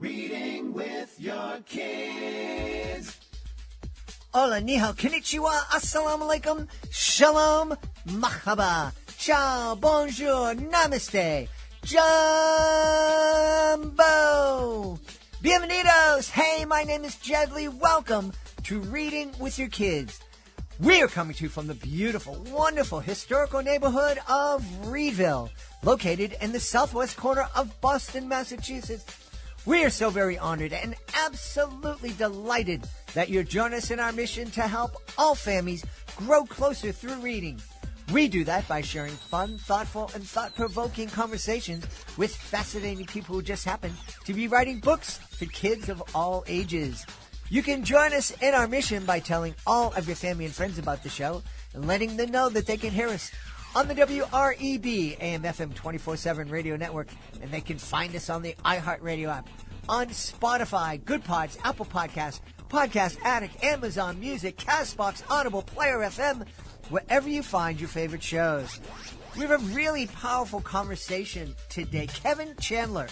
Reading with your kids. Hola, ni hao, konnichiwa, assalamu alaikum, shalom, mahaba, ciao, bonjour, namaste, jumbo, bienvenidos. Hey, my name is Jedley. Welcome to Reading with Your Kids. We are coming to you from the beautiful, wonderful, historical neighborhood of Reedville, located in the southwest corner of Boston, Massachusetts. We are so very honored and absolutely delighted that you're joining us in our mission to help all families grow closer through reading. We do that by sharing fun, thoughtful, and thought-provoking conversations with fascinating people who just happen to be writing books for kids of all ages. You can join us in our mission by telling all of your family and friends about the show and letting them know that they can hear us on the WREB AM/FM 24/7 radio network, and they can find us on the iHeartRadio app, on Spotify, Good Pods, Apple Podcasts, Podcast Addict, Amazon Music, CastBox, Audible, Player FM, wherever you find your favorite shows. We have a really powerful conversation today. Kevan Chandler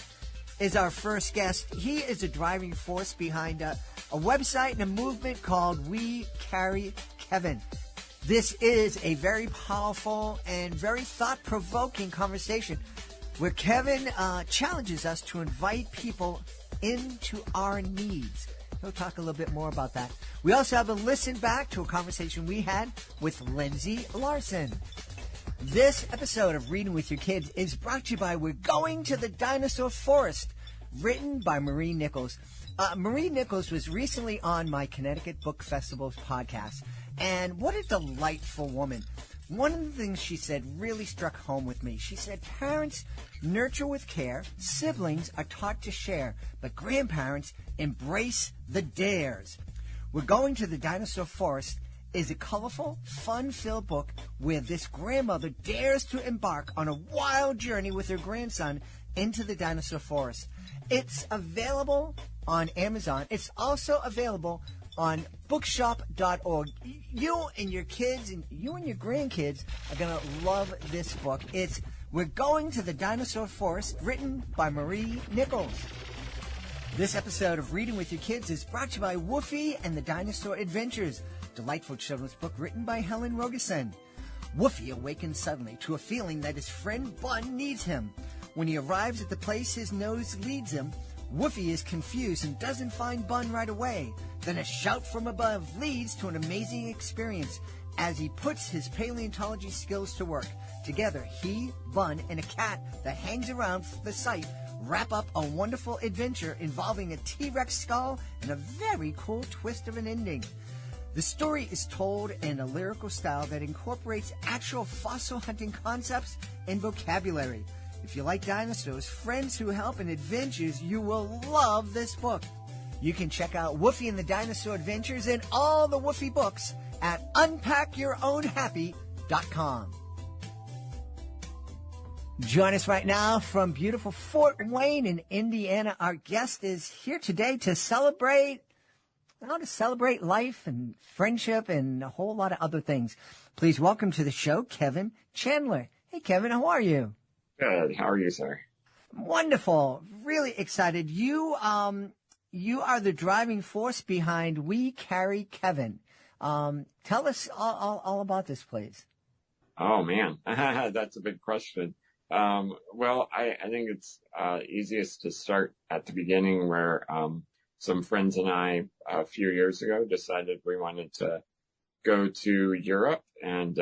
is our first guest. He is a driving force behind a website and a movement called We Carry Kevan. This is a very powerful and very thought-provoking conversation where Kevan challenges us to invite people into our needs. He'll talk a little bit more about that. We also have a listen back to a conversation we had with Lindsey Larson. This episode of Reading with Your Kids is brought to you by We're Going to the Dinosaur Forest, written by Marie Nichols. Marie Nichols was recently on my Connecticut Book Festival's podcast, and what a delightful woman. One of the things she said really struck home with me. She said, parents nurture with care, siblings are taught to share, but grandparents embrace the dares. We're Going to the Dinosaur Forest is a colorful, fun-filled book where this grandmother dares to embark on a wild journey with her grandson into the dinosaur forest. It's available on Amazon. It's also available on bookshop.org. You and your kids and you and your grandkids are going to love this book. It's We're Going to the Dinosaur Forest, written by Marie Nichols. This episode of Reading with Your Kids is brought to you by Woofy and the Dinosaur Adventures, delightful children's book written by Helen Rogerson. Woofy awakens suddenly to a feeling that his friend Bun needs him. When he arrives at the place his nose leads him, Woofy is confused and doesn't find Bun right away. Then a shout from above leads to an amazing experience as he puts his paleontology skills to work. Together, he, Bun, and a cat that hangs around the site wrap up a wonderful adventure involving a T-Rex skull and a very cool twist of an ending. The story is told in a lyrical style that incorporates actual fossil hunting concepts and vocabulary. If you like dinosaurs, friends who help, and adventures, you will love this book. You can check out Woofy and the Dinosaur Adventures and all the Woofy books at unpackyourownhappy.com. Join us right now from beautiful Fort Wayne in Indiana. Our guest is here today to celebrate life and friendship and a whole lot of other things. Please welcome to the show, Kevan Chandler. Hey, Kevan, how are you? Good. How are you, sir? Wonderful. Really excited. You are the driving force behind We Carry Kevan. Tell us all about this, please. Oh, man. That's a big question. Well, I think it's easiest to start at the beginning where some friends and I a few years ago decided we wanted to go to Europe and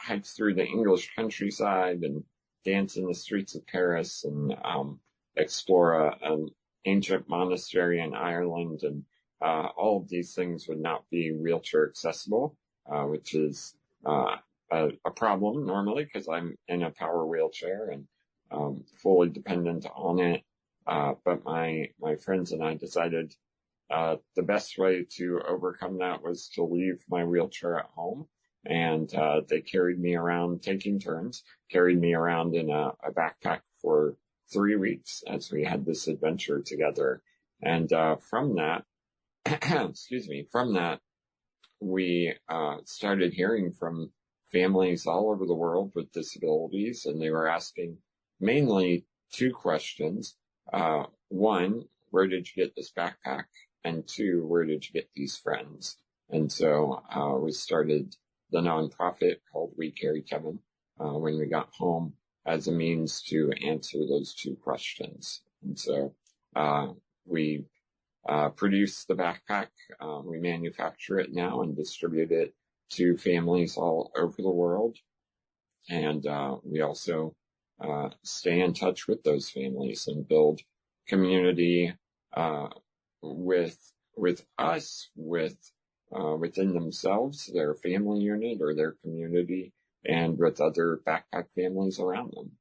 hike through the English countryside and dance in the streets of Paris and explore an ancient monastery in Ireland. And all of these things would not be wheelchair accessible, which is a problem normally because I'm in a power wheelchair and fully dependent on it. But my friends and I decided the best way to overcome that was to leave my wheelchair at home. And they carried me around, taking turns, carried me around in a backpack for 3 weeks as we had this adventure together. And from that, we started hearing from families all over the world with disabilities, and they were asking mainly two questions. One, where did you get this backpack? And two, where did you get these friends? And so we started the nonprofit called We Carry Kevan when we got home as a means to answer those two questions. And so we produce the backpack. We manufacture it now and distribute it to families all over the world. And we also stay in touch with those families and build community with us, within themselves, their family unit or their community, and with other backpack families around them.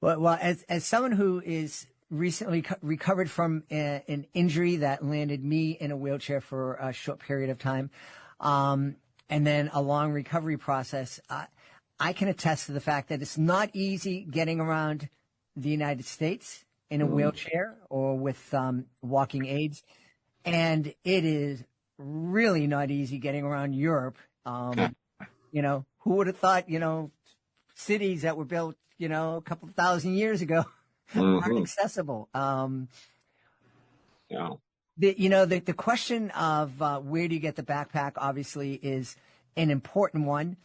Well, as someone who is recently recovered from an injury that landed me in a wheelchair for a short period of time, and then a long recovery process, I can attest to the fact that it's not easy getting around the United States in a wheelchair or with walking aids, and it is really not easy getting around Europe. Who would have thought, cities that were built, a couple of thousand years ago aren't accessible. The question of where do you get the backpack obviously is an important one.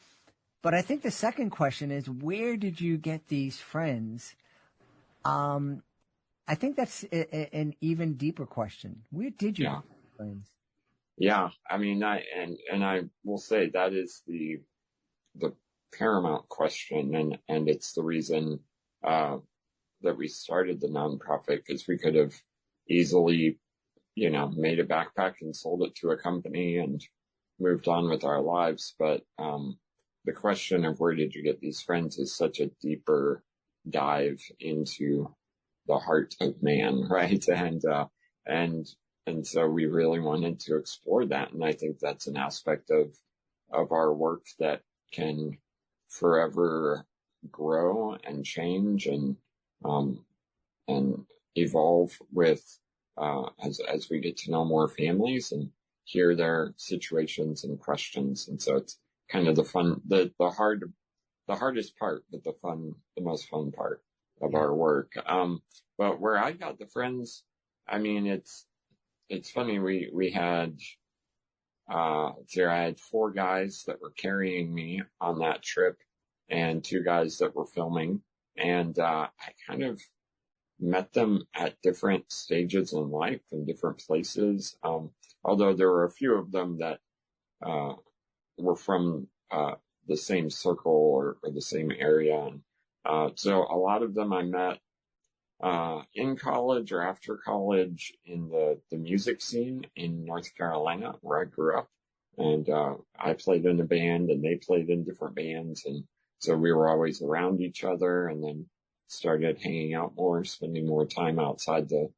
But I think the second question is, where did you get these friends? I think that's an even deeper question. Where did you get these friends? Yeah, I mean, I will say that is the paramount question, and it's the reason that we started the nonprofit, because we could have easily, made a backpack and sold it to a company and moved on with our lives. But the question of where did you get these friends is such a deeper dive into the heart of man, right? And so we really wanted to explore that. And I think that's an aspect of our work that can forever grow and change and evolve with, as we get to know more families and hear their situations and questions. And so it's kind of the fun, the hardest part, but the most fun part of our work. But where I got the friends, I mean, it's funny. We had, I had 4 guys that were carrying me on that trip and 2 guys that were filming. And, I kind of met them at different stages in life and different places. Although there were a few of them that, were from, the same circle or the same area. And, so a lot of them I met, in college or after college in the music scene in North Carolina, where I grew up. And, I played in a band and they played in different bands. And so we were always around each other, and then started hanging out more, spending more time outside the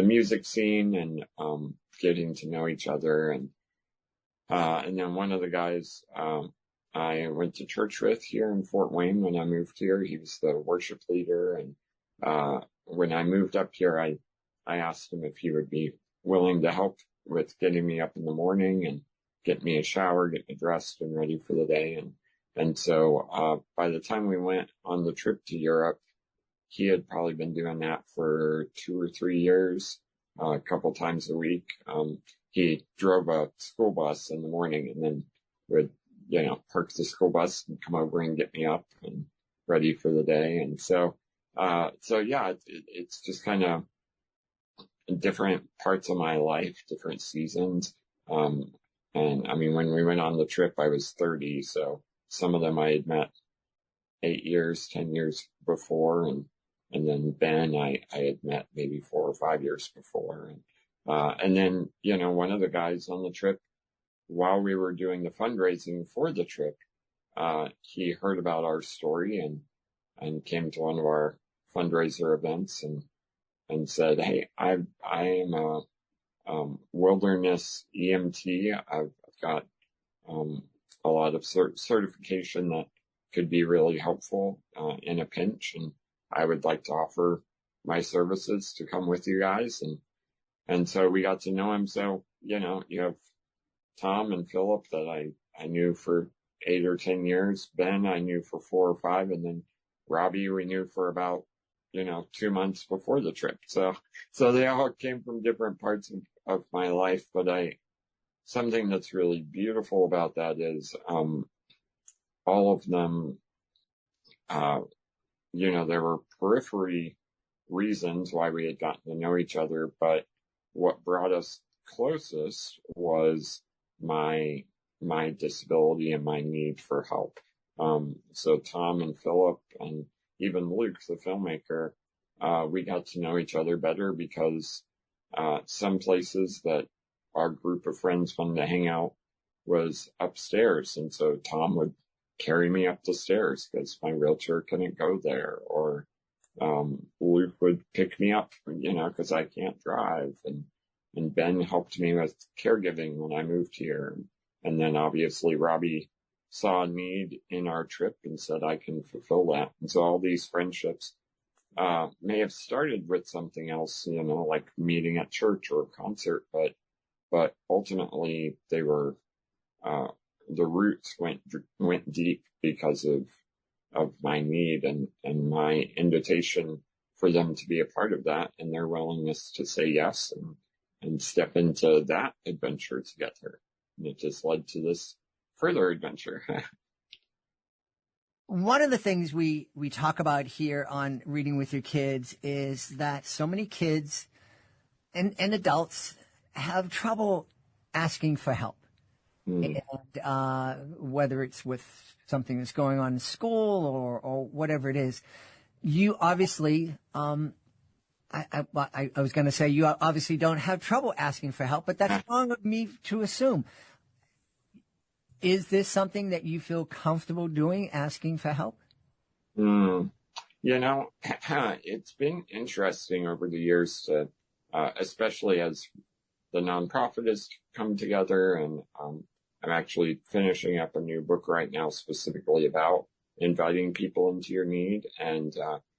music scene and, getting to know each other. And then one of the guys, I went to church with here in Fort Wayne when I moved here. He was the worship leader. And, when I moved up here, I asked him if he would be willing to help with getting me up in the morning and get me a shower, get me dressed and ready for the day. And so, by the time we went on the trip to Europe, he had probably been doing that for 2 or 3 years, a couple times a week. He drove a school bus in the morning and then would, park the school bus and come over and get me up and ready for the day. And so yeah, it's just kind of different parts of my life, different seasons. And I mean, when we went on the trip, I was 30. So some of them I had met 8 years, 10 years before. And then Ben, I had met maybe 4 or 5 years before. And then, one of the guys on the trip, while we were doing the fundraising for the trip, he heard about our story and came to one of our fundraiser events and said, "Hey, I am a wilderness EMT. I've got a lot of certification that could be really helpful in a pinch, and I would like to offer my services to come with you guys." And so we got to know him. So you have Tom and Philip that I knew for 8 or 10 years. Ben I knew for 4 or 5, and then Robbie we knew for about 2 months before the trip. So they all came from different parts of my life, but something that's really beautiful about that is, all of them, there were periphery reasons why we had gotten to know each other, but what brought us closest was my disability and my need for help. So Tom and Philip and even Luke, the filmmaker, we got to know each other better because some places that our group of friends wanted to hang out was upstairs. And so Tom would carry me up the stairs because my wheelchair couldn't go there. Or Luke would pick me up, because I can't drive. And Ben helped me with caregiving when I moved here. And then obviously Robbie saw a need in our trip and said, I can fulfill that. And so all these friendships may have started with something else, like meeting at church or a concert, but ultimately they were, the roots went deep because of my need and my invitation for them to be a part of that and their willingness to say yes and step into that adventure together. And it just led to this further adventure. One of the things we talk about here on Reading with Your Kids is that so many kids and adults have trouble asking for help. And whether it's with something that's going on in school or whatever it is, you obviously, I was going to say you obviously don't have trouble asking for help, but that's wrong of me to assume. Is this something that you feel comfortable doing, asking for help? It's been interesting over the years to, especially as the nonprofit has come together, and I'm actually finishing up a new book right now specifically about inviting people into your need, and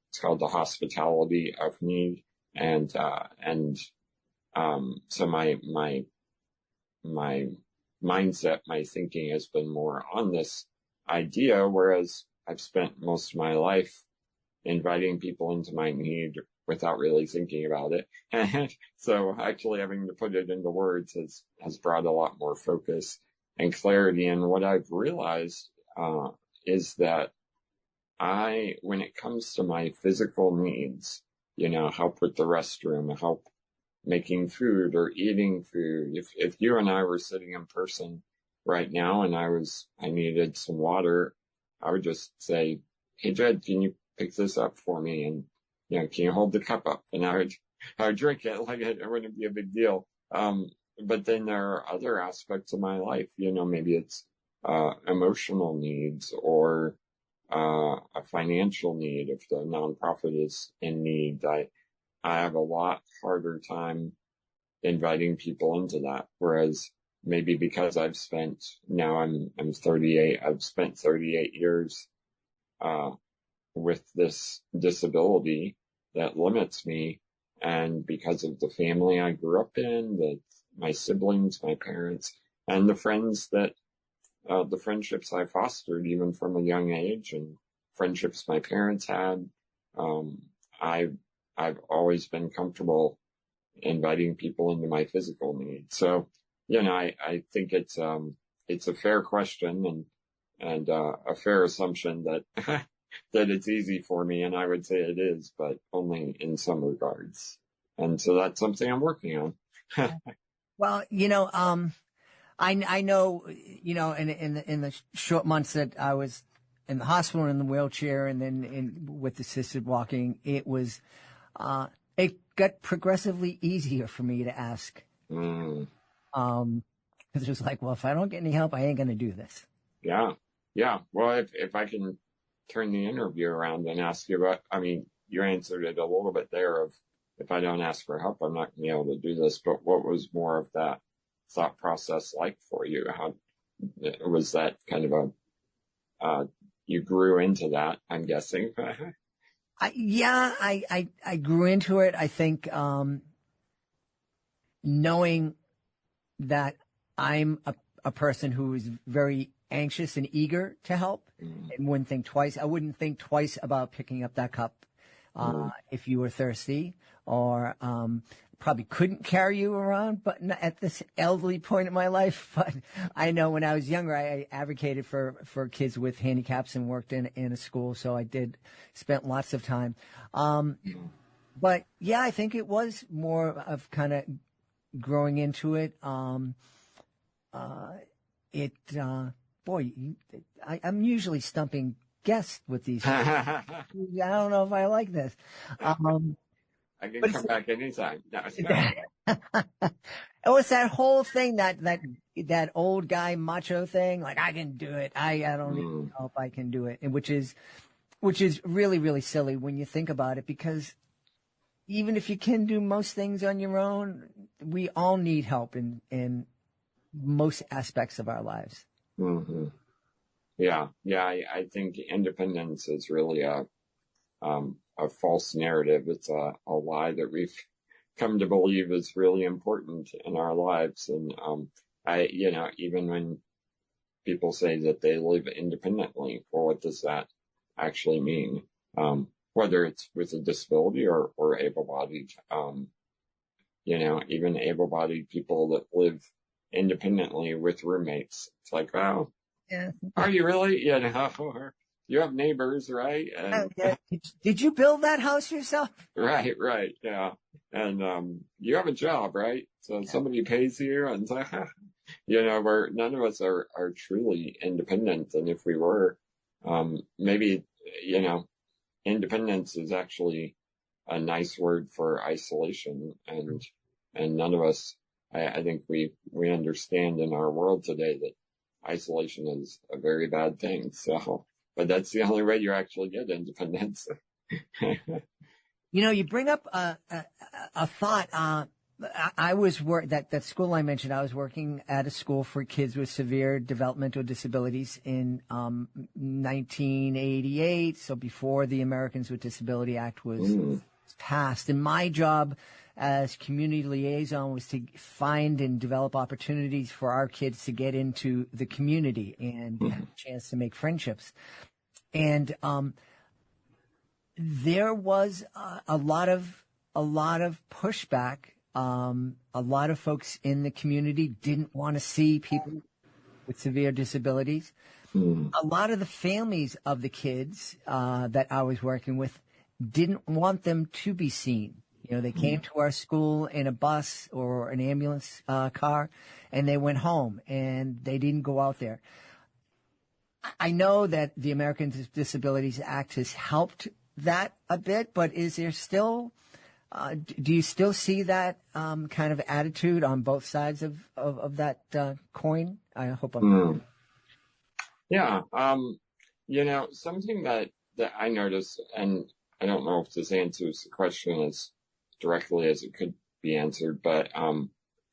it's called The Hospitality of Need. And so my mindset, my thinking has been more on this idea, whereas I've spent most of my life inviting people into my need without really thinking about it. And so actually having to put it into words has brought a lot more focus and clarity. And what I've realized is that when it comes to my physical needs, help with the restroom, help making food or eating food. If you and I were sitting in person right now and I needed some water, I would just say, hey, Jed, can you pick this up for me? And, can you hold the cup up? And I would drink it like it wouldn't be a big deal. But then there are other aspects of my life, maybe it's, emotional needs or, a financial need. If the nonprofit is in need, I have a lot harder time inviting people into that. Whereas maybe because I'm 38, I've spent 38 years, with this disability that limits me. And because of the family I grew up in, my siblings, my parents, and the friendships I fostered even from a young age, and friendships my parents had, I've always been comfortable inviting people into my physical needs. So, I think it's a fair question and a fair assumption that that it's easy for me, and I would say it is, but only in some regards. And so that's something I'm working on. Well, I know, in the short months that I was in the hospital in the wheelchair and then with assisted walking, it got progressively easier for me to ask. Because it was like, well, if I don't get any help, I ain't going to do this. Yeah. Yeah. Well, if I can turn the interview around and ask you about, you answered it a little bit there of, if I don't ask for help, I'm not going to be able to do this. But what was more of that thought process like for you? How was that kind of you grew into that, I'm guessing? I grew into it. I think, knowing that I'm a person who is very anxious and eager to help and wouldn't think twice. I wouldn't think twice about picking up that cup if you were thirsty, or probably couldn't carry you around, but not at this elderly point in my life. But I know when I was younger, I advocated for kids with handicaps and worked in a school, so I spent lots of time. But yeah, I think it was more of kind of growing into it. I'm usually stumping guests with these. I don't know if I like this. I can come back anytime. No, it was that whole thing, that old guy macho thing. Like, I can do it. I don't even know if I can do it, and which is really, really silly when you think about it, because even if you can do most things on your own, we all need help in most aspects of our lives. Mm-hmm. Yeah. I think independence is really a false narrative. It's a lie that we've come to believe is really important in our lives. And even when people say that they live independently, well, what does that actually mean? Whether it's with a disability or able-bodied, even able-bodied people that live independently with roommates. It's like, wow, yeah. Are you really? Or you have neighbors, right? And, yeah. Did you build that house yourself? Right, yeah. And you have a job, right? So somebody pays you, and where none of us are truly independent. And if we were, maybe, independence is actually a nice word for isolation, and none of us, I think we understand in our world today that isolation is a very bad thing. So, but that's the only way you actually get independence. You bring up a thought. I was that school I mentioned. I was working at a school for kids with severe developmental disabilities in 1988. So before the Americans with Disability Act was passed, and my job as community liaison was to find and develop opportunities for our kids to get into the community and have a chance to make friendships. And there was a lot of pushback. A lot of folks in the community didn't want to see people with severe disabilities. A lot of the families of the kids that I was working with didn't want them to be seen. They came to our school in a bus or an ambulance car, and they went home, and they didn't go out there. I know that the Americans with Disabilities Act has helped that a bit, but is there still, do you still see that kind of attitude on both sides of that coin? I hope I'm. Yeah. Something that I noticed, and I don't know if this answers the question as directly as it could be answered, but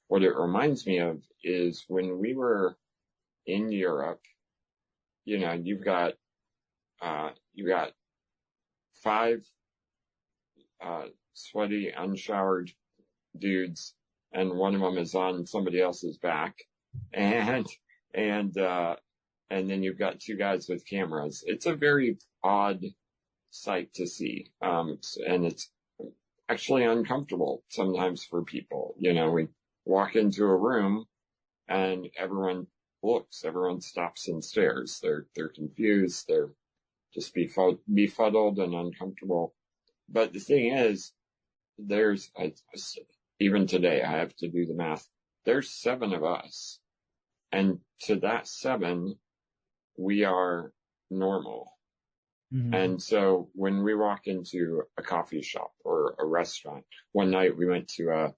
what it reminds me of is when we were in Europe, you've got 5 sweaty, unshowered dudes, and one of them is on somebody else's back, and then you've got 2 guys with cameras. It's a very odd sight to see, and it's actually uncomfortable sometimes for people. We walk into a room and everyone stops and stares. They're confused. They're just befuddled and uncomfortable. But the thing is, even today, I have to do the math. There's 7 of us. And to that 7, we are normal. And so when we walk into a coffee shop or a restaurant, one night we went to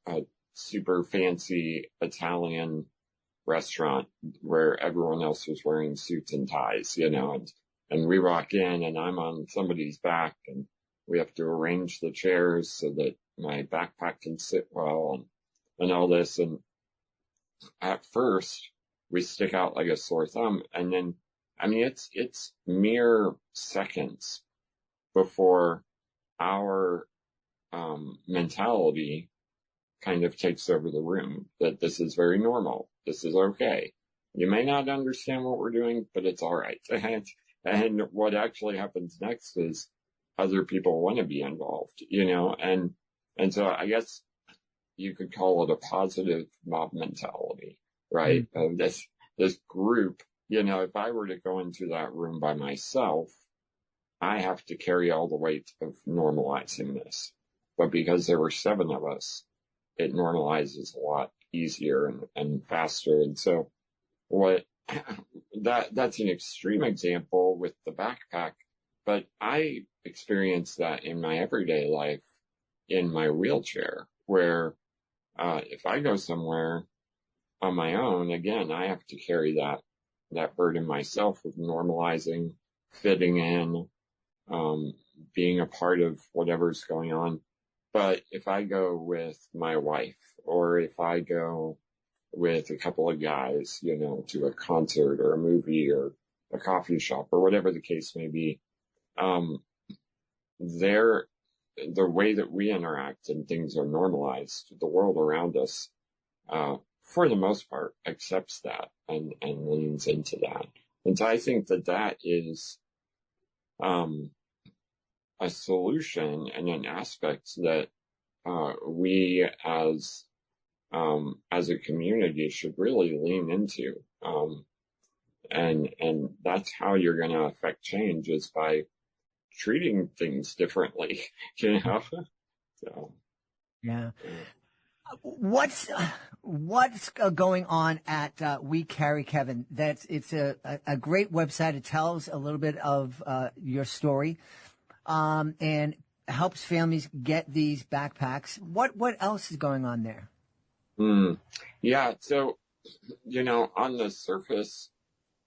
a super fancy Italian restaurant where everyone else was wearing suits and ties, and we walk in and I'm on somebody's back, and we have to arrange the chairs so that my backpack can sit well and all this. And at first we stick out like a sore thumb, and then it's mere seconds before our mentality kind of takes over the room, that this is very normal. This is okay. You may not understand what we're doing, but it's all right. And what actually happens next is other people want to be involved, and so I guess you could call it a positive mob mentality, right? Of this group, if I were to go into that room by myself, I have to carry all the weight of normalizing this. But because there were 7 of us, it normalizes a lot easier and faster. And so that's an extreme example with the backpack, but I experienced that in my everyday life in my wheelchair, where if I go somewhere on my own, again, I have to carry that burden myself of normalizing, fitting in, being a part of whatever's going on. But if I go with my wife, or if I go with a couple of guys, to a concert or a movie or a coffee shop or whatever the case may be, the way that we interact and things are normalized, the world around us, for the most part, accepts that and leans into that. And so I think that is a solution and an aspect that we as a community should really lean into. And that's how you're going to affect change, is by treating things differently, So. Yeah. What's going on at We Carry Kevan? It's a great website. It tells a little bit of your story, and helps families get these backpacks. What else is going on there? Yeah. So, on the surface,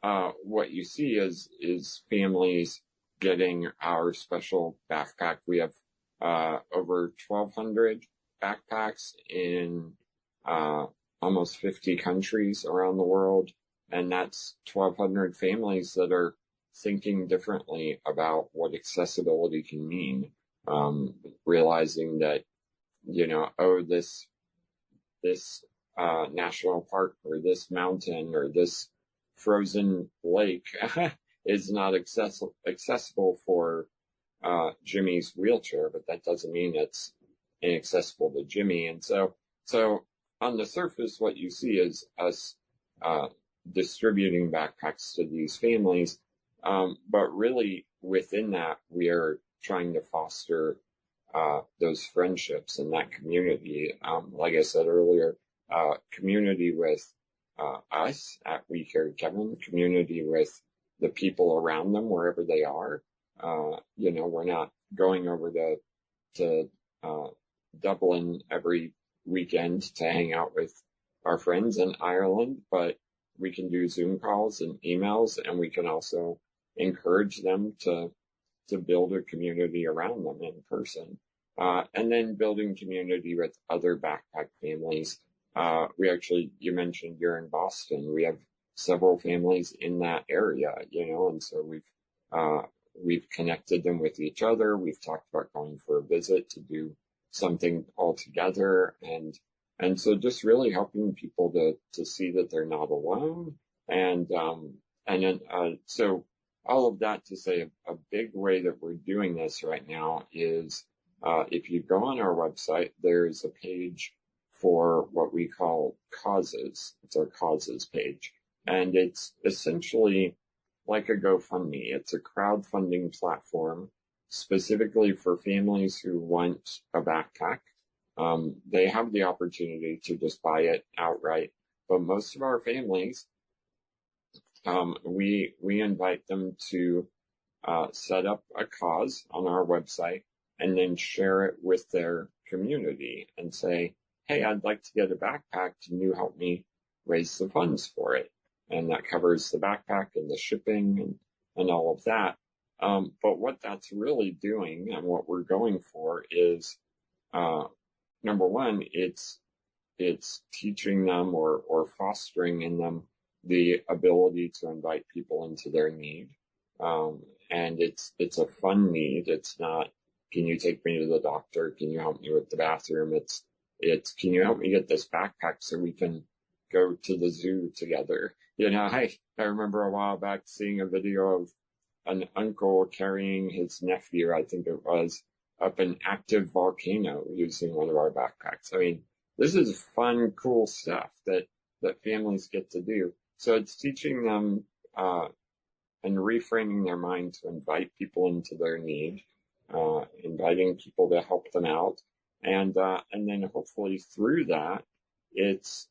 what you see is families getting our special backpack. We have over 1,200 backpacks in almost 50 countries around the world, and that's 1,200 families that are thinking differently about what accessibility can mean, realizing that this national park or this mountain or this frozen lake is not accessible for Jimmy's wheelchair, but that doesn't mean it's inaccessible to Jimmy. And so on the surface, what you see is us distributing backpacks to these families, but really within that, we are trying to foster those friendships and that community. Like I said earlier, community with us at We Carry Kevan, community with the people around them wherever they are. We're not going over to Dublin every weekend to hang out with our friends in Ireland, but we can do Zoom calls and emails, and we can also encourage them to build a community around them in person. And then building community with other backpack families. You mentioned you're in Boston. We have several families in that area, and so we've connected them with each other. We've talked about going for a visit to do something all together, and so just really helping people to see that they're not alone. And then so all of that to say, a big way that we're doing this right now is, if you go on our website, there's a page for what we call causes. It's our causes page. And it's essentially like a GoFundMe. It's a crowdfunding platform specifically for families who want a backpack. They have the opportunity to just buy it outright, but most of our families, we invite them to set up a cause on our website and then share it with their community and say, hey, I'd like to get a backpack. Can you help me raise the funds for it? And that covers the backpack and the shipping and all of that. But what that's really doing and what we're going for is, number one, it's teaching them or fostering in them the ability to invite people into their need. And it's a fun need. It's not, can you take me to the doctor? Can you help me with the bathroom? It's, can you help me get this backpack so we can go to the zoo together? I remember a while back seeing a video of an uncle carrying his nephew, I think it was, up an active volcano using one of our backpacks. I mean, this is fun, cool stuff that families get to do. So it's teaching them and reframing their mind to invite people into their need, inviting people to help them out, and then hopefully through that, it's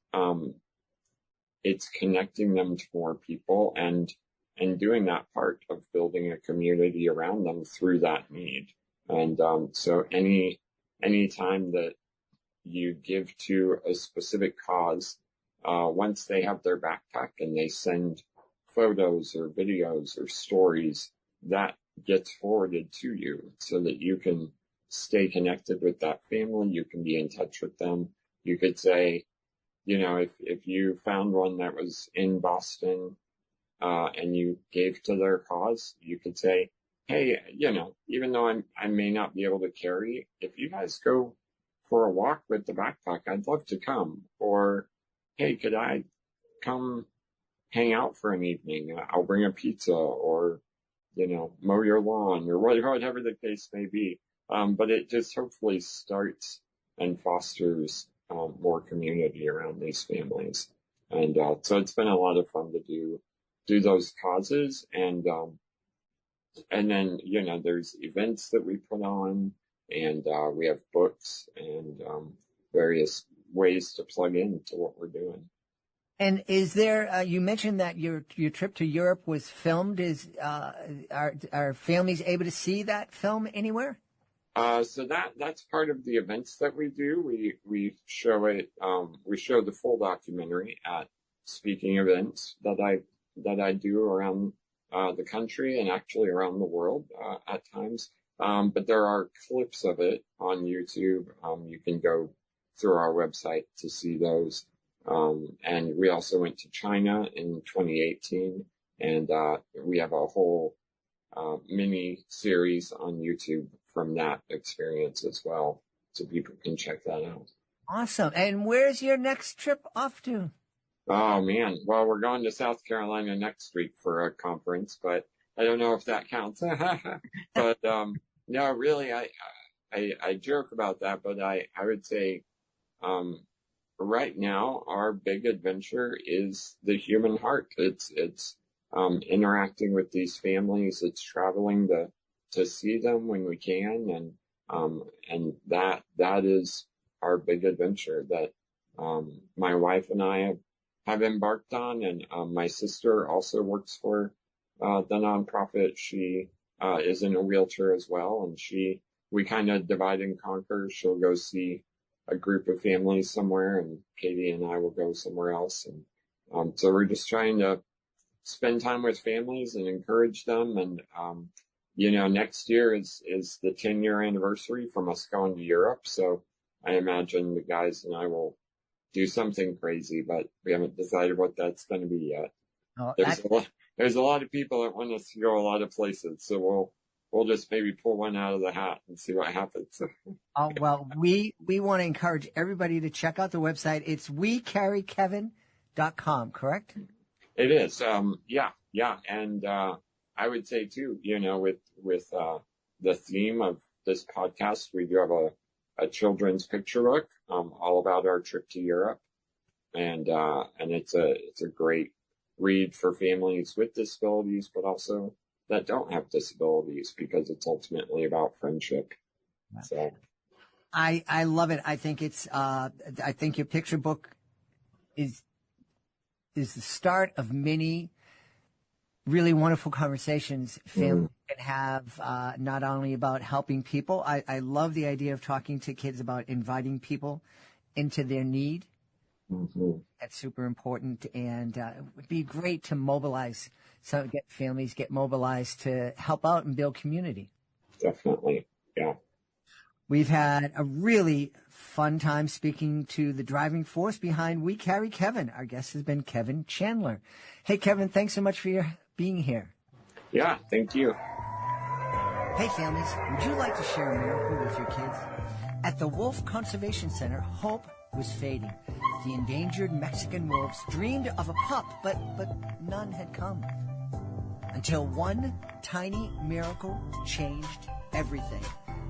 connecting them to more people and doing that part of building a community around them through that need. And so any time that you give to a specific cause, once they have their backpack and they send photos or videos or stories, that gets forwarded to you so that you can stay connected with that family. You can be in touch with them. You could say, if you found one that was in Boston, and you gave to their cause, you could say, hey, even though I may not be able to carry, if you guys go for a walk with the backpack, I'd love to come. Or, hey, could I come hang out for an evening? I'll bring a pizza, or, mow your lawn, or whatever the case may be. But it just hopefully starts and fosters more community around these families. And so it's been a lot of fun to do those causes. And then, there's events that we put on, and we have books and various ways to plug into what we're doing. And is there, you mentioned that your trip to Europe was filmed. Are families able to see that film anywhere? So that's part of the events that we do. We show it, we show the full documentary at speaking events that I do around the country and actually around the world at times. But there are clips of it on YouTube. You can go through our website to see those. And we also went to China in 2018, and we have a whole mini series on YouTube from that experience as well, so people can check that out. Awesome. And where's your next trip off to? Oh man, well, we're going to South Carolina next week for a conference, but I don't know if that counts. But no, really, I joke about that, but I would say right now our big adventure is the human heart. It's interacting with these families. It's traveling to see them when we can, and that is our big adventure that my wife and I have embarked on. And my sister also works for the nonprofit. She is in a wheelchair as well, and we kind of divide and conquer. She'll go see a group of families somewhere, and Katie and I will go somewhere else. And so we're just trying to spend time with families and encourage them. And next year is the 10-year anniversary from us going to Europe. So I imagine the guys and I will do something crazy, but we haven't decided what that's going to be yet. Oh, there's a lot of people that want us to go a lot of places, so we'll just maybe pull one out of the hat and see what happens. Oh, well, we want to encourage everybody to check out the website. It's wecarrykevan.com, correct? It is. Yeah. And I would say too, with the theme of this podcast, we do have a children's picture book all about our trip to Europe, and it's a great read for families with disabilities, but also that don't have disabilities, because it's ultimately about friendship. So I love it. I think I think your picture book is the start of many really wonderful conversations families can have, not only about helping people. I love the idea of talking to kids about inviting people into their need. Mm-hmm. That's super important, and it would be great to mobilize, families get mobilized to help out and build community. Definitely, yeah. We've had a really fun time speaking to the driving force behind We Carry Kevan. Our guest has been Kevan Chandler. Hey, Kevan, thanks so much for being here. Yeah, thank you. Hey, families, would you like to share a miracle with your kids? At the Wolf Conservation Center, hope was fading. The endangered Mexican wolves dreamed of a pup, but none had come. until one tiny miracle changed everything.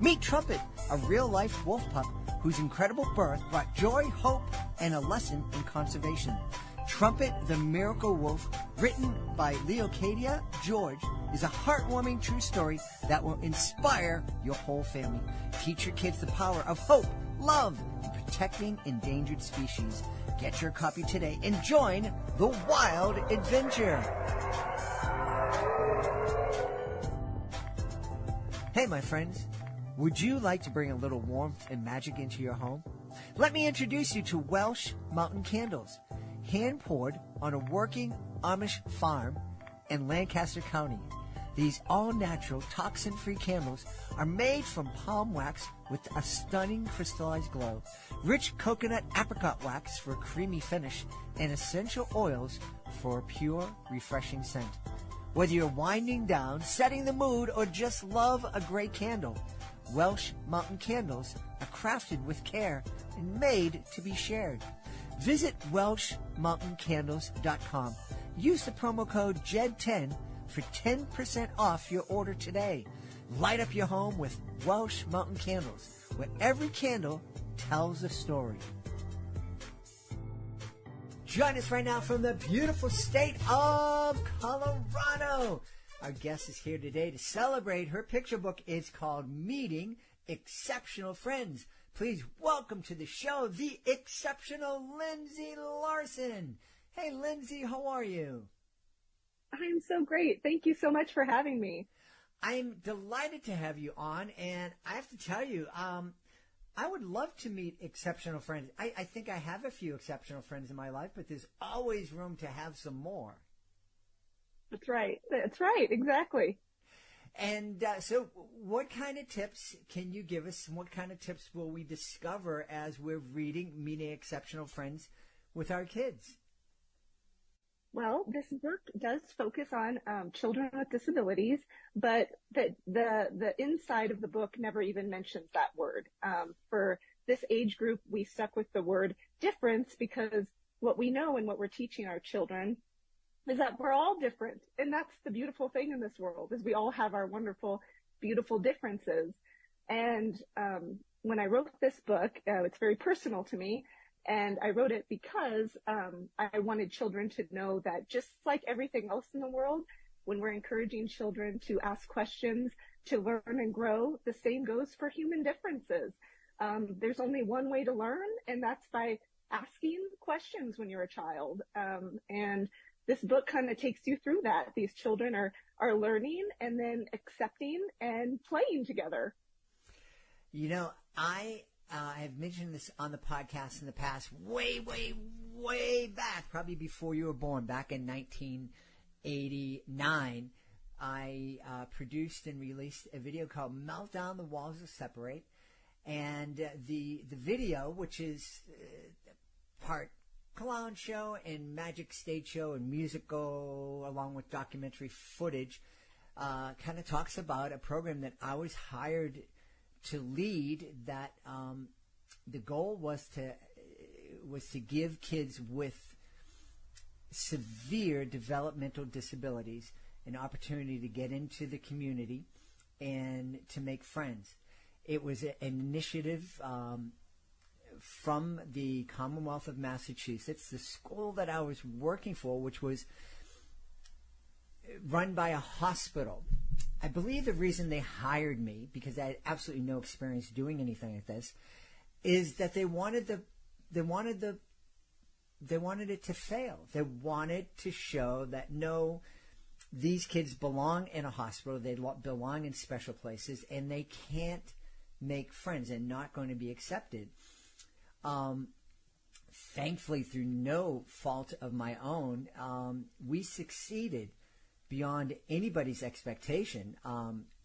Meet Trumpet, a real-life wolf pup whose incredible birth brought joy, hope, and a lesson in conservation. Trumpet the Miracle Wolf, written by Leocadia George, is a heartwarming true story that will inspire your whole family. Teach your kids the power of hope, love, and protecting endangered species. Get your copy today and join the wild adventure. Hey, my friends. Would you like to bring a little warmth and magic into your home? Let me introduce you to Welsh Mountain Candles, hand-poured on a working Amish farm in Lancaster County. These all-natural, toxin-free candles are made from palm wax with a stunning crystallized glow, rich coconut apricot wax for a creamy finish, and essential oils for a pure, refreshing scent. Whether you're winding down, setting the mood, or just love a great candle, Welsh Mountain Candles are crafted with care and made to be shared. Visit WelshMountainCandles.com. Use the promo code JED10 for 10% off your order today. Light up your home with Welsh Mountain Candles, where every candle tells a story. Join us right now from the beautiful state of Colorado. Our guest is here today to celebrate. Her picture book is called Meeting Exceptional Friends. Please welcome to the show the exceptional Lindsey Larson. Hey, Lindsey, how are you? I'm so great. Thank you so much for having me. I'm delighted to have you on, and I have to tell you, I would love to meet exceptional friends. I think I have a few exceptional friends in my life, but there's always room to have some more. That's right. That's right. Exactly. And so what kind of tips can you give us? What kind of tips will we discover as we're reading Meeting Exceptional Friends with our kids? Well, this book does focus on children with disabilities, but the inside of the book never even mentions that word. For this age group, we stuck with the word difference because what we know and what we're teaching our children is that we're all different. And that's the beautiful thing in this world, is we all have our wonderful, beautiful differences. And when I wrote this book, it's very personal to me. And I wrote it because I wanted children to know that just like everything else in the world, when we're encouraging children to ask questions, to learn and grow, the same goes for human differences. There's only one way to learn, and that's by asking questions when you're a child. And this book kind of takes you through that. These children are learning and then accepting and playing together. You know, I have mentioned this on the podcast in the past, way back, probably before you were born, back in 1989. I produced and released a video called Melt Down, the Walls Will Separate. And the video, which is part clown show and magic stage show and musical, along with documentary footage, kind of talks about a program that I was hired to lead, that the goal was to give kids with severe developmental disabilities an opportunity to get into the community and to make friends. It was an initiative from the Commonwealth of Massachusetts, the school that I was working for, which was run by a hospital. I believe the reason they hired me, because I had absolutely no experience doing anything like this, is that they wanted it to fail. They wanted to show that no, these kids belong in a hospital, they belong in special places, and they can't make friends and not going to be accepted. Thankfully, through no fault of my own, we succeeded beyond anybody's expectation,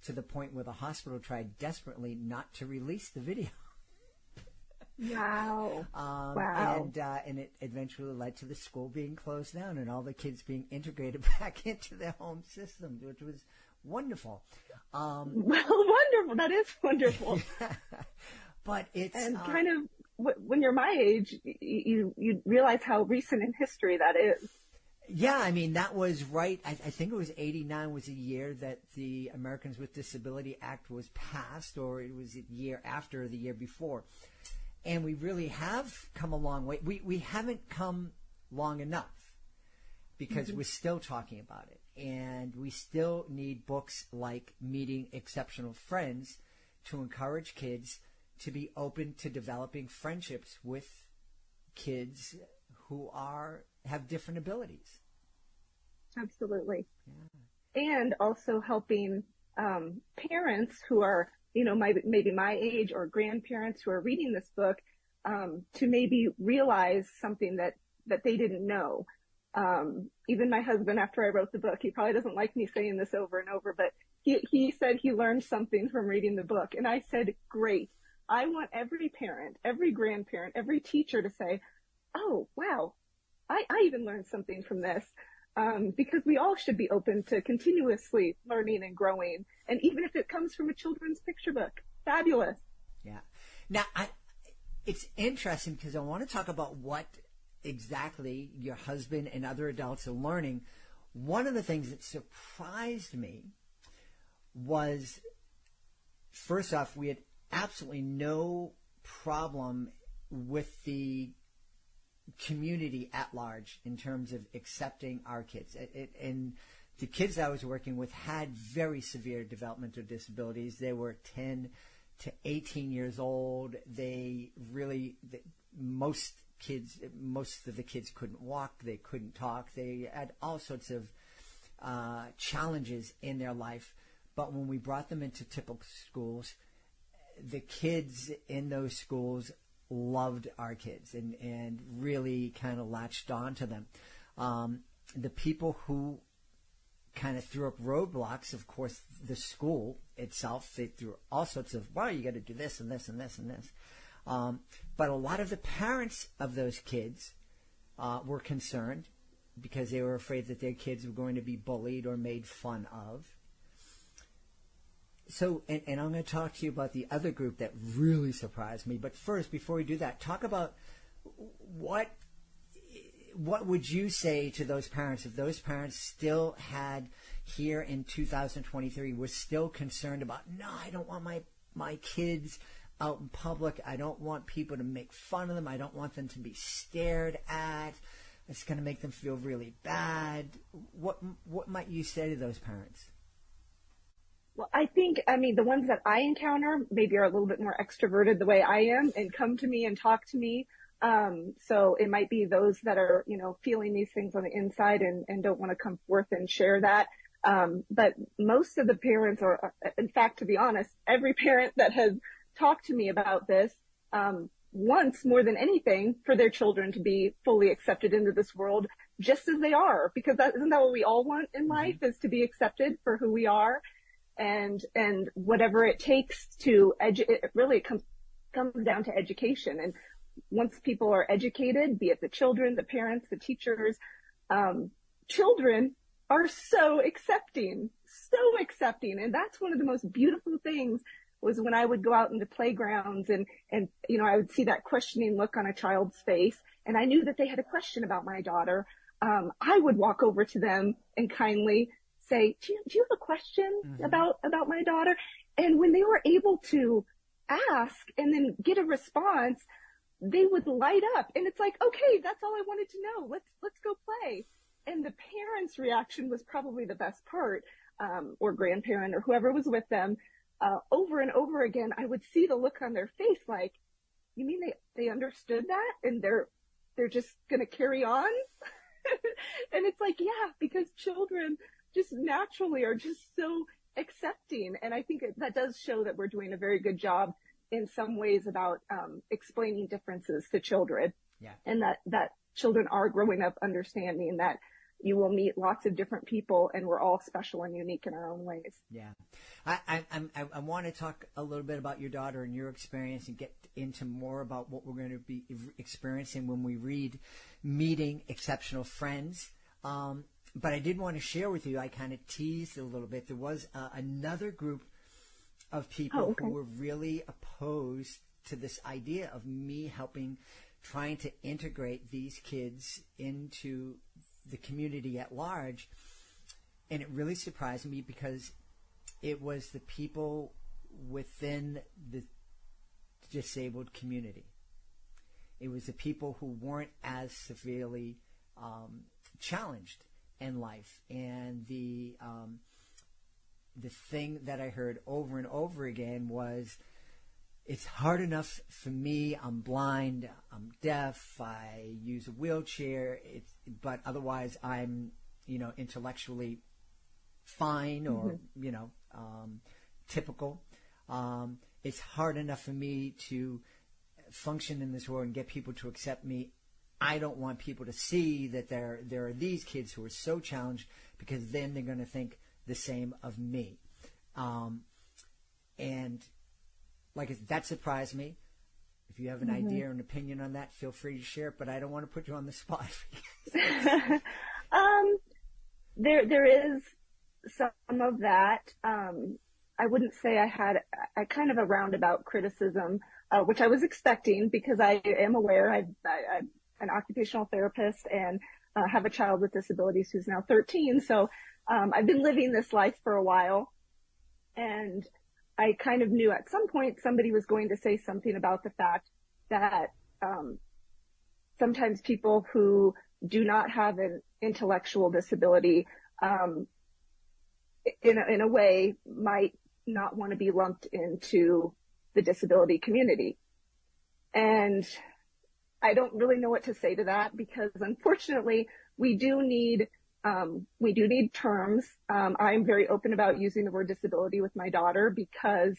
to the point where the hospital tried desperately not to release the video. Wow. Wow. And it eventually led to the school being closed down and all the kids being integrated back into their home systems, which was wonderful. Well, wonderful. That is wonderful. But it's... And kind of, when you're my age, you realize how recent in history that is. Yeah, I mean, that was right. I think it was 89 was the year that the Americans with Disability Act was passed, or it was a year after the year before. And we really have come a long way. We haven't come long enough because we're still talking about it. And we still need books like Meeting Exceptional Friends to encourage kids to be open to developing friendships with kids who have different abilities. Absolutely. Yeah. And also helping parents who are, maybe my age, or grandparents who are reading this book, to maybe realize something that they didn't know. Even my husband, after I wrote the book, he probably doesn't like me saying this over and over, but he said he learned something from reading the book. And I said, great. I want every parent, every grandparent, every teacher to say, oh, wow, I even learned something from this. Because we all should be open to continuously learning and growing. And even if it comes from a children's picture book, fabulous. Yeah. Now, it's interesting because I want to talk about what exactly your husband and other adults are learning. One of the things that surprised me was, first off, we had absolutely no problem with the community at large in terms of accepting our kids. And the kids I was working with had very severe developmental disabilities. They were 10 to 18 years old. Most of the kids couldn't walk. They couldn't talk. They had all sorts of challenges in their life. But when we brought them into typical schools, the kids in those schools loved our kids and really kind of latched on to them. The people who kind of threw up roadblocks, of course, the school itself, they threw all sorts of, well, you got to do this and this and this and this. But a lot of the parents of those kids were concerned because they were afraid that their kids were going to be bullied or made fun of. So, and I'm going to talk to you about the other group that really surprised me. But first, before we do that, talk about what would you say to those parents if those parents still had here in 2023 were still concerned about, no, I don't want my kids out in public. I don't want people to make fun of them. I don't want them to be stared at. It's going to make them feel really bad. What might you say to those parents? Well, I think, the ones that I encounter maybe are a little bit more extroverted the way I am and come to me and talk to me. So it might be those that are, feeling these things on the inside and don't want to come forth and share that. But most of the parents are, in fact, to be honest, every parent that has talked to me about this, wants more than anything for their children to be fully accepted into this world just as they are, because isn't that what we all want in life, is to be accepted for who we are. And whatever it takes to it really comes down to education. And once people are educated, be it the children, the parents, the teachers, children are so accepting. And that's one of the most beautiful things was when I would go out into playgrounds and I would see that questioning look on a child's face, and I knew that they had a question about my daughter. I would walk over to them and kindly say, do you have a question about my daughter? And when they were able to ask and then get a response, they would light up. And it's like, okay, that's all I wanted to know. Let's go play. And the parents' reaction was probably the best part, or grandparent or whoever was with them. Over and over again, I would see the look on their face like, you mean they understood that and they're just going to carry on? And it's like, yeah, because children just naturally are just so accepting. And I think that does show that we're doing a very good job in some ways about explaining differences to children. Yeah. And that children are growing up understanding that you will meet lots of different people and we're all special and unique in our own ways. Yeah. I want to talk a little bit about your daughter and your experience and get into more about what we're going to be experiencing when we read Meeting Exceptional Friends. But I did want to share with you, I kind of teased a little bit. There was another group of people who were really opposed to this idea of me trying to integrate these kids into the community at large. And it really surprised me because it was the people within the disabled community. It was the people who weren't as severely challenged in life. And the thing that I heard over and over again was, it's hard enough for me. I'm blind. I'm deaf. I use a wheelchair. But otherwise, I'm, intellectually fine or, typical. It's hard enough for me to function in this world and get people to accept me. I don't want people to see that there are these kids who are so challenged, because then they're going to think the same of me. And that surprised me. If you have an idea or an opinion on that, feel free to share it, but I don't want to put you on the spot. There is some of that. I wouldn't say I had a kind of a roundabout criticism, which I was expecting, because I am aware I'm an occupational therapist and have a child with disabilities who's now 13. So I've been living this life for a while, and I kind of knew at some point somebody was going to say something about the fact that sometimes people who do not have an intellectual disability, in a way, might not want to be lumped into the disability community. And I don't really know what to say to that, because unfortunately we do need terms. I'm very open about using the word disability with my daughter, because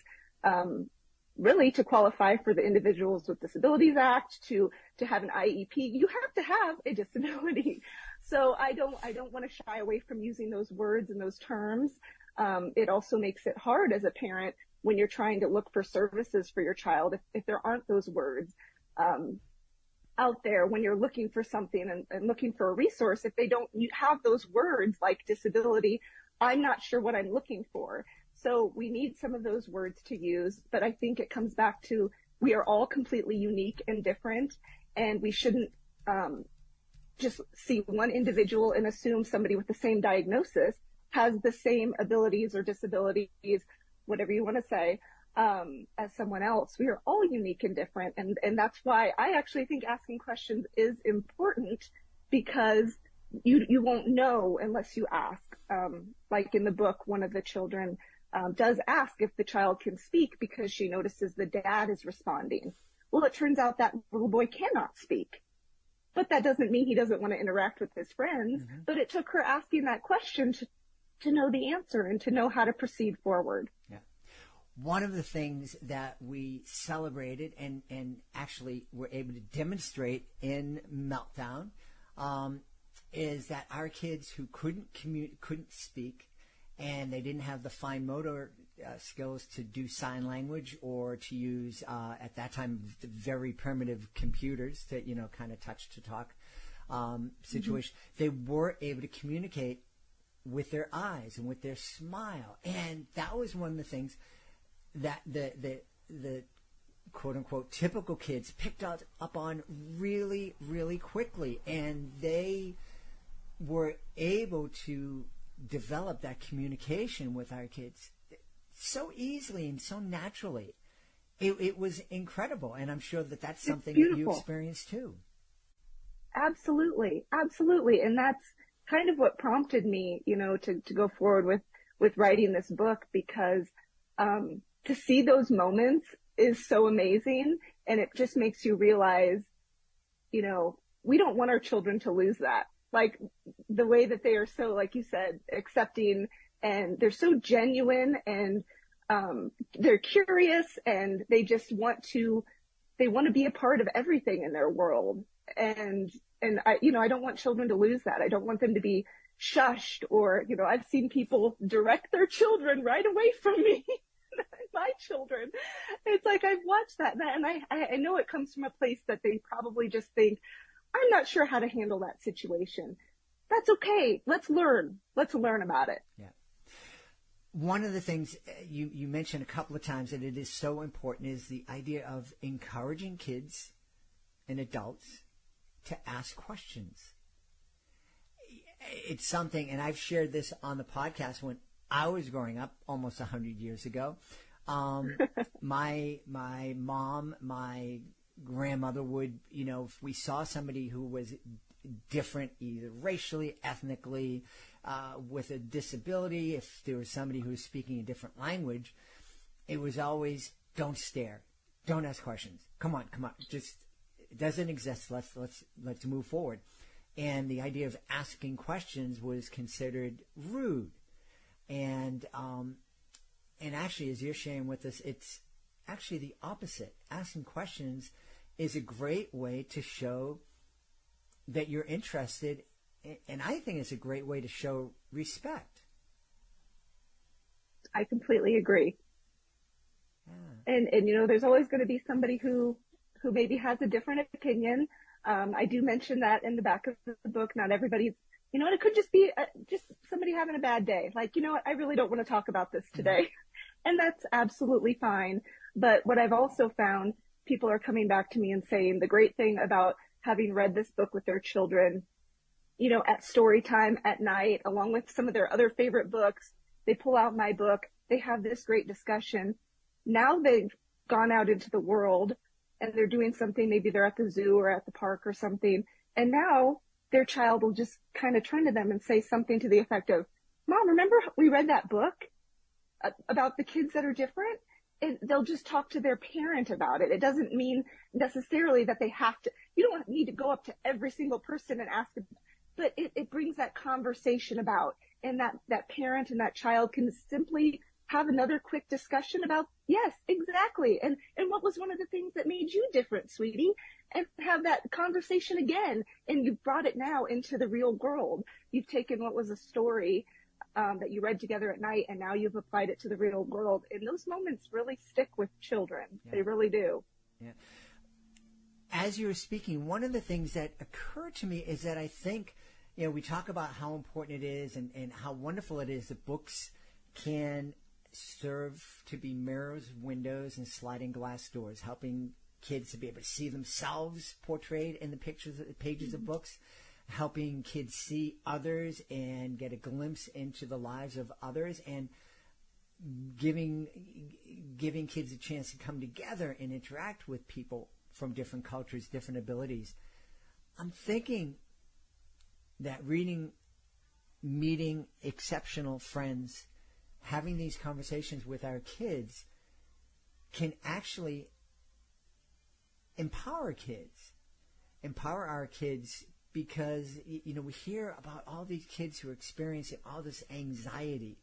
really, to qualify for the Individuals with Disabilities Act, to have an IEP, you have to have a disability. So I don't want to shy away from using those words and those terms. It also makes it hard as a parent when you're trying to look for services for your child, if there aren't those words out there when you're looking for something and looking for a resource. If you have those words like disability, I'm not sure what I'm looking for. So we need some of those words to use, but I think it comes back to, we are all completely unique and different, and we shouldn't just see one individual and assume somebody with the same diagnosis has the same abilities or disabilities, whatever you want to say, as someone else. We are all unique and different. And that's why I actually think asking questions is important, because you won't know unless you ask. Like in the book, one of the children does ask if the child can speak, because she notices the dad is responding. Well, it turns out that little boy cannot speak. But that doesn't mean he doesn't want to interact with his friends. Mm-hmm. But it took her asking that question to know the answer and to know how to proceed forward. Yeah. One of the things that we celebrated and actually were able to demonstrate in Meltdown is that our kids who couldn't speak, and they didn't have the fine motor skills to do sign language or to use, at that time, very primitive computers to, kind of touch to talk situation. Mm-hmm. They were able to communicate with their eyes and with their smile. And that was one of the things that the quote unquote typical kids picked up on really, really quickly. And they were able to develop that communication with our kids so easily and so naturally. It was incredible. And I'm sure that that's something that you experienced too. Absolutely. Absolutely. And that's kind of what prompted me, to go forward with writing this book, because to see those moments is so amazing. And it just makes you realize, we don't want our children to lose that. Like the way that they are so, like you said, accepting, and they're so genuine, and they're curious, and they just want to be a part of everything in their world. And I don't want children to lose that. I don't want them to be shushed, or, I've seen people direct their children right away from me. My children. It's like, I've watched that, and I know it comes from a place that they probably just think, I'm not sure how to handle that situation. That's okay. Let's learn. Let's learn about it. Yeah. One of the things you mentioned a couple of times, and it is so important, is the idea of encouraging kids and adults to ask questions. it's something, and I've shared this on the podcast when I was growing up almost 100 years ago. My mom, my grandmother would, if we saw somebody who was different, either racially, ethnically, with a disability, if there was somebody who was speaking a different language, it was always, don't stare, don't ask questions. Come on, just, it doesn't exist. Let's move forward. And the idea of asking questions was considered rude. And actually, as you're sharing with us, it's actually the opposite. Asking questions is a great way to show that you're interested, and I think it's a great way to show respect. I completely agree. Yeah. And there's always going to be somebody who maybe has a different opinion. I do mention that in the back of the book. Not everybody's, it could just be just somebody having a bad day. Like, I really don't want to talk about this today. Mm-hmm. And that's absolutely fine. But what I've also found, people are coming back to me and saying the great thing about having read this book with their children, at story time at night, along with some of their other favorite books, they pull out my book, they have this great discussion. Now they've gone out into the world and they're doing something, maybe they're at the zoo or at the park or something, and now their child will just kind of turn to them and say something to the effect of, Mom, remember we read that book about the kids that are different? And they'll just talk to their parent about it. It doesn't mean necessarily that they have to, you don't need to go up to every single person and ask them, but it brings that conversation about, and that parent and that child can simply have another quick discussion about, yes, exactly. And what was one of the things that made you different, sweetie? And have that conversation again. And you've brought it now into the real world. You've taken what was a story that you read together at night, and now you've applied it to the real world. And those moments really stick with children. Yeah. They really do. Yeah. As you were speaking, one of the things that occurred to me is that I think, we talk about how important it is and how wonderful it is that books can serve to be mirrors, windows, and sliding glass doors, helping kids to be able to see themselves portrayed in the pages of books, helping kids see others and get a glimpse into the lives of others, and giving kids a chance to come together and interact with people from different cultures, different abilities. I'm thinking that meeting exceptional friends, having these conversations with our kids can actually empower our kids, because, we hear about all these kids who are experiencing all this anxiety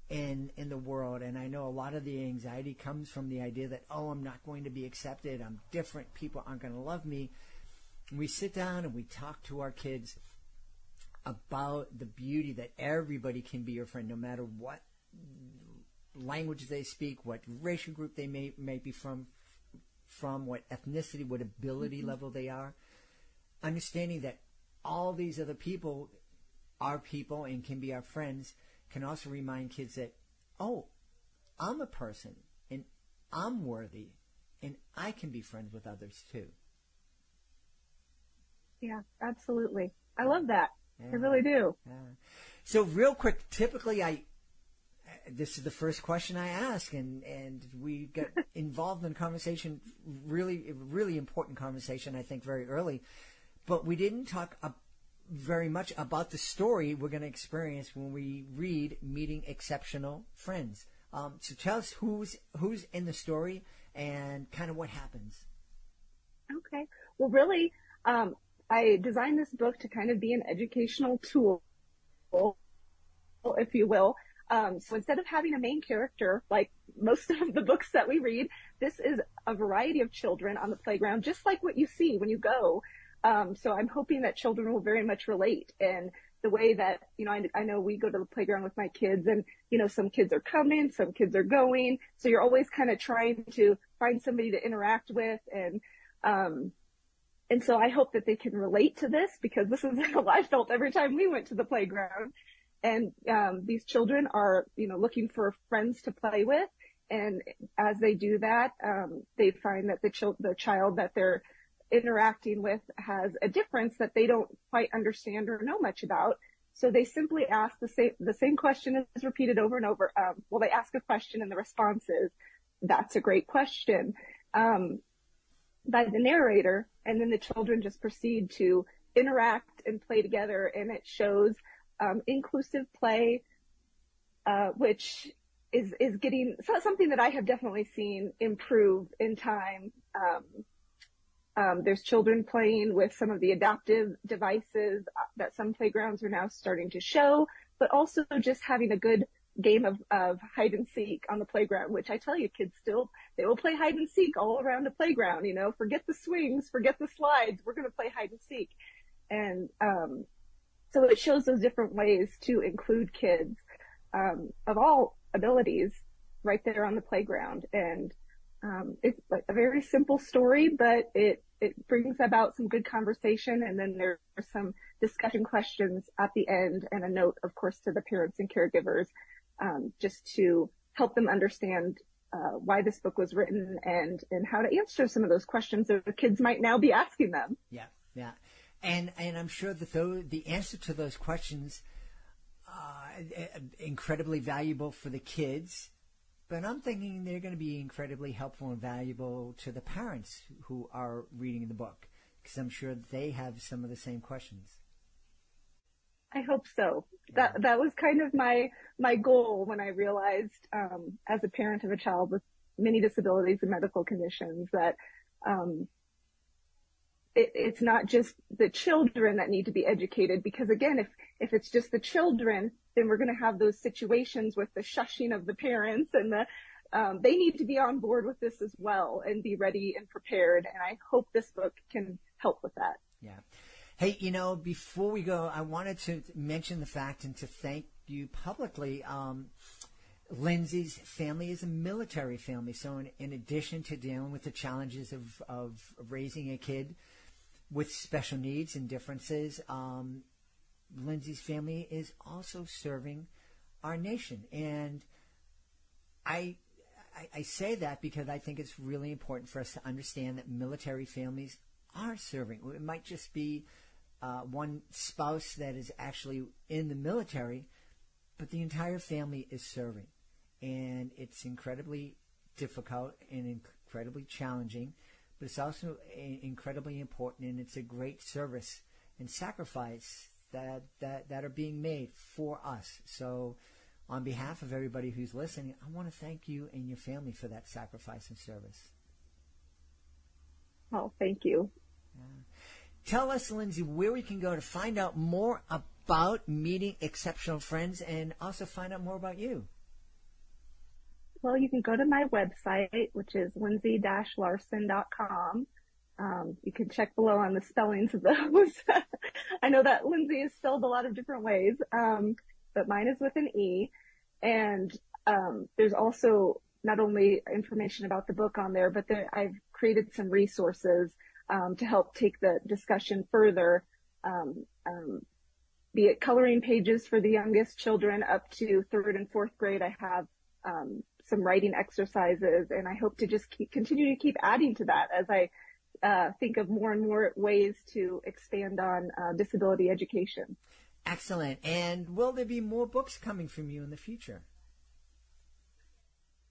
in the world. And I know a lot of the anxiety comes from the idea that, I'm not going to be accepted. I'm different. People aren't going to love me. And we sit down and we talk to our kids about the beauty that everybody can be your friend, no matter what language they speak, what racial group they may be from what ethnicity, what ability level they are. Understanding that all these other people are people and can be our friends can also remind kids that, I'm a person and I'm worthy and I can be friends with others too. Yeah, absolutely. I love that. Yeah. I really do. Yeah. So real quick, typically this is the first question I ask, and we got involved in conversation, really, really important conversation, I think, very early. But we didn't talk very much about the story we're going to experience when we read Meeting Exceptional Friends. So tell us who's in the story and kind of what happens. Okay. Well, really, I designed this book to kind of be an educational tool, if you will. So instead of having a main character, like most of the books that we read, this is a variety of children on the playground, just like what you see when you go. So I'm hoping that children will very much relate. And the way that, I know we go to the playground with my kids, and, some kids are coming, some kids are going. So you're always kind of trying to find somebody to interact with. And so I hope that they can relate to this, because this is how I felt every time we went to the playground. And these children are, looking for friends to play with. And as they do that, they find that the child that they're interacting with has a difference that they don't quite understand or know much about. So they simply ask the same question is repeated over and over. Well, they ask a question and the response is, "That's a great question," by the narrator, and then the children just proceed to interact and play together, and it shows inclusive play, which is getting something that I have definitely seen improve in time. There's children playing with some of the adaptive devices that some playgrounds are now starting to show, but also just having a good game of hide and seek on the playground, which I tell you, kids they will play hide and seek all around the playground. Forget the swings, forget the slides. We're going to play hide and seek. And so it shows those different ways to include kids of all abilities right there on the playground. And it's like a very simple story, but it brings about some good conversation. And then there are some discussion questions at the end, and a note, of course, to the parents and caregivers, just to help them understand why this book was written and how to answer some of those questions that the kids might now be asking them. Yeah, yeah. And I'm sure that the answer to those questions are incredibly valuable for the kids, but I'm thinking they're going to be incredibly helpful and valuable to the parents who are reading the book, because I'm sure they have some of the same questions. I hope so. That was kind of my goal when I realized, as a parent of a child with many disabilities and medical conditions, that it's not just the children that need to be educated, because again, if it's just the children, then we're going to have those situations with the shushing of the parents, and they need to be on board with this as well and be ready and prepared. And I hope this book can help with that. Yeah. Hey, before we go, I wanted to mention the fact and to thank you publicly. Lindsey's family is a military family, so in addition to dealing with the challenges of raising a kid with special needs and differences, Lindsey's family is also serving our nation. And I say that because I think it's really important for us to understand that military families are serving. It might just be one spouse that is actually in the military, but the entire family is serving. And it's incredibly difficult and incredibly challenging, but it's also incredibly important, and it's a great service and sacrifice that are being made for us. So on behalf of everybody who's listening, I want to thank you and your family for that sacrifice and service. Oh, thank you. Yeah. Tell us, Lindsey, where we can go to find out more about meeting exceptional friends and also find out more about you. Well, you can go to my website, which is lindsey-larson.com. You can check below on the spellings of those. I know that Lindsey is spelled a lot of different ways, but mine is with an E. And there's also not only information about the book on there, but I've created some resources to help take the discussion further, be it coloring pages for the youngest children up to 3rd and 4th grade. I have some writing exercises, and I hope to just continue to keep adding to that as I think of more and more ways to expand on disability education. Excellent. And will there be more books coming from you in the future?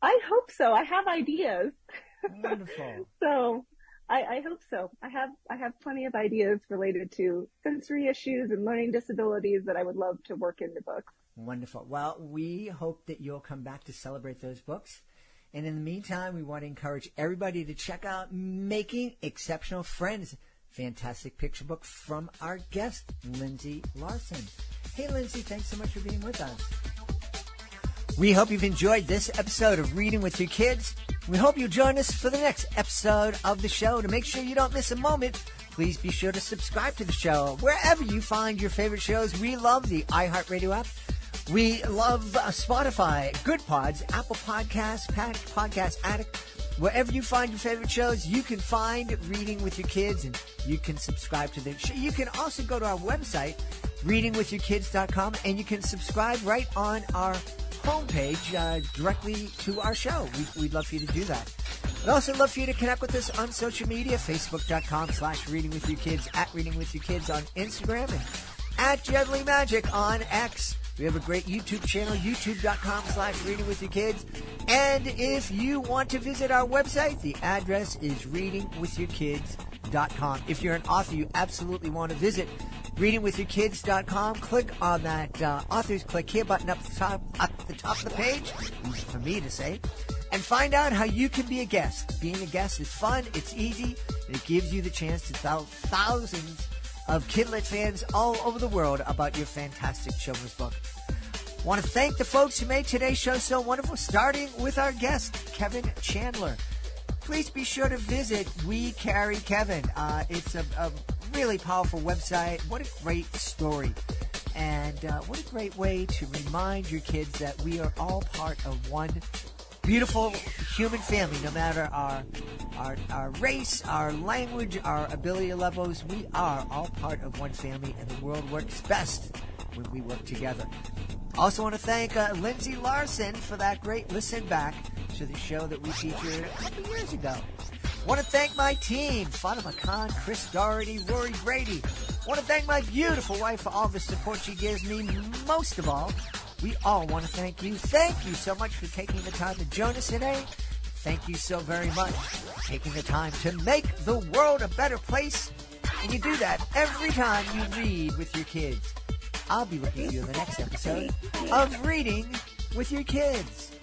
I hope so. I have ideas. Wonderful. So I hope so. I have plenty of ideas related to sensory issues and learning disabilities that I would love to work into books. Wonderful. Well, we hope that you'll come back to celebrate those books. And in the meantime, we want to encourage everybody to check out Making Exceptional Friends, fantastic picture book from our guest, Lindsey Larson. Hey, Lindsey, thanks so much for being with us. We hope you've enjoyed this episode of Reading with Your Kids. We hope you'll join us for the next episode of the show. To make sure you don't miss a moment, please be sure to subscribe to the show wherever you find your favorite shows. We love the iHeartRadio app. We love Spotify, Good Pods, Apple Podcasts, Podcast Addict. Wherever you find your favorite shows, you can find Reading with Your Kids, and you can subscribe to the show. You can also go to our website, readingwithyourkids.com, and you can subscribe right on our homepage directly to our show. We'd love for you to do that. I'd also love for you to connect with us on social media, facebook.com/readingwithyourkids, @readingwithyourkids on Instagram, and at Deadly Magic on X. We have a great YouTube channel, youtube.com/readingwithyourkids. And if you want to visit our website, the address is readingwithyourkids.com. If you're an author, you absolutely want to visit readingwithyourkids.com. Click on that author's click here button up the top of the page, easy for me to say, and find out how you can be a guest. Being a guest is fun, it's easy, and it gives you the chance to tell thousands of Kidlit fans all over the world about your fantastic children's book. Want to thank the folks who made today's show so wonderful, starting with our guest, Kevan Chandler. Please be sure to visit We Carry Kevan. It's a really powerful website. What a great story. And what a great way to remind your kids that we are all part of one beautiful human family, no matter our race, our language, our ability levels. We are all part of one family, and the world works best when we work together. Also want to thank Lindsey Larson for that great listen back to the show that we featured a couple years ago. Want to thank my team, Fatima Khan, Chris Doherty, Rory Grady. Want to thank my beautiful wife for all the support she gives me. Most of all, we all want to thank you. Thank you so much for taking the time to join us today. Thank you so very much for taking the time to make the world a better place. And you do that every time you read with your kids. I'll be looking for you in the next episode of Reading with Your Kids.